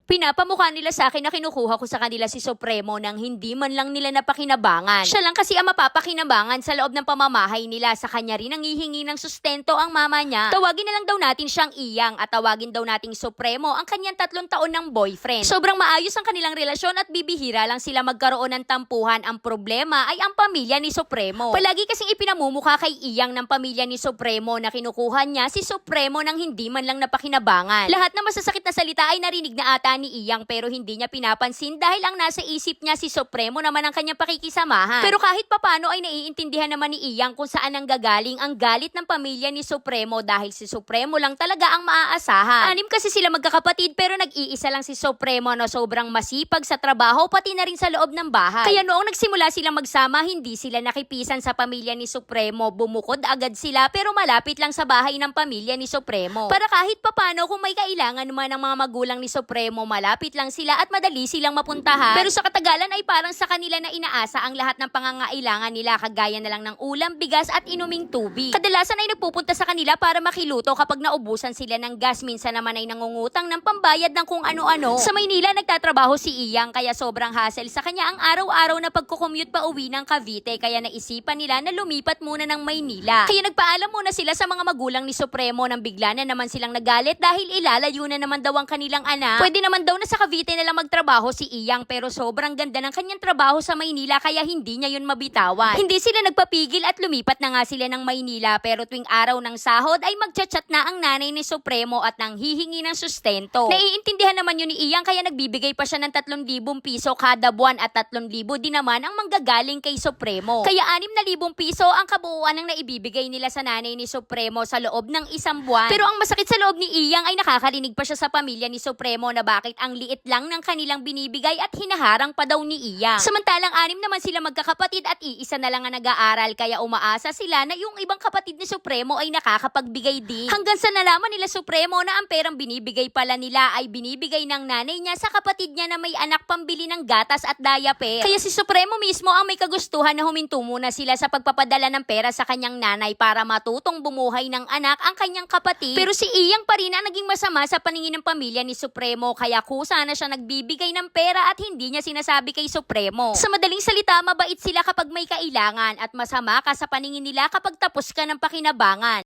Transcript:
Pinapamukha nila sa akin na kinukuha ko sa kanila si Supremo nang hindi man lang nila napakinabangan. Siya lang kasi ang mapapakinabangan sa loob ng pamamahay nila. Sa kanya rin ang hihingi ng sustento ang mama niya. Tawagin na lang daw natin siyang Iyang at tawagin daw nating Supremo ang kanyang 3 taon ng boyfriend. Sobrang maayos ang kanilang relasyon at bibihira lang sila magkaroon ng tampuhan. Ang problema ay ang pamilya ni Supremo. Palagi kasing ipinamumukha kay Iyang ng pamilya ni Supremo na kinukuha niya si Supremo nang hindi man lang napakinabangan. Lahat ng masasakit na salita ay narinig na ata ni Iyang pero hindi niya pinapansin dahil ang nasa isip niya si Supremo naman ang kanyang pakikisamahan. Pero kahit papano ay naiintindihan naman ni Iyang kung saan ang gagaling ang galit ng pamilya ni Supremo dahil si Supremo lang talaga ang maaasahan. 6 kasi sila magkakapatid pero nag-iisa lang si Supremo na sobrang masipag sa trabaho pati na rin sa loob ng bahay. Kaya noong nagsimula silang magsama, hindi sila nakipisan sa pamilya ni Supremo. Bumukod agad sila pero malapit lang sa bahay ng pamilya ni Supremo. Para kahit papano kung may kailangan naman ng mga magulang ni Supremo, malapit lang sila at madali silang mapuntahan. Pero sa katagalan ay parang sa kanila na inaasa ang lahat ng pangangailangan nila kagaya na lang ng ulam, bigas at inuming tubig. Kadalasan ay nagpupunta sa kanila para makiluto kapag naubusan sila ng gas. Minsan naman ay nangungutang ng pambayad ng kung ano-ano. Sa Maynila nagtatrabaho si Iyang kaya sobrang hassle sa kanya ang araw-araw na pagkukommute pa uwi ng Cavite kaya naisipan nila na lumipat muna ng Maynila. Kaya nagpaalam muna sila sa mga magulang ni Supremo nang bigla na naman silang nagalit dahil ilalayo na naman daw ang kanilang anak. Pwede naman daw na sa Cavite na lang magtrabaho si Iyang pero sobrang ganda ng kanyang trabaho sa Maynila kaya hindi niya yun mabitawan. Hindi sila nagpapigil at lumipat na nga sila ng Maynila pero tuwing araw ng sahod ay magchat-chat na ang nanay ni Supremo at nang hihingi ng sustento. Naiintindihan naman yun ni Iyang kaya nagbibigay pa siya ng 3,000 piso kada buwan at 3,000 din naman ang manggagaling kay Supremo. Kaya 6,000 piso ang kabuuan ng naibibigay nila sa nanay ni Supremo sa loob ng 1 buwan. Pero ang masakit sa loob ni Iyang ay nakakarinig pa siya sa pamilya ni Supremo na bakit ang liit lang ng kanilang binibigay at hinaharang pa daw ni Iyang. Samantalang 6 naman sila magkakapatid at iisa na lang ang nag-aaral kaya umaasa sila na yung ibang kapatid ni Supremo ay nakakapagbigay din. Hanggang sa nalaman nila Supremo na ang perang binibigay pala nila ay binibigay ng nanay niya sa kapatid niya na may anak pambili ng gatas at diaper. Kaya si Supremo mismo ang may kagustuhan na huminto muna sila sa pagpapadala ng pera sa kanyang nanay para matutong bumuhay ng anak ang kanyang kapatid. Pero si Iyang pa rin ang naging masama sa paningin ng pamilya ni Supremo kaya kusa na siya nagbibigay ng pera at hindi niya sinasabi kay Supremo. Sa madaling salita, mabait sila kapag may kailangan at masama ka sa paningin nila kapag tapos ka ng pakinabangan.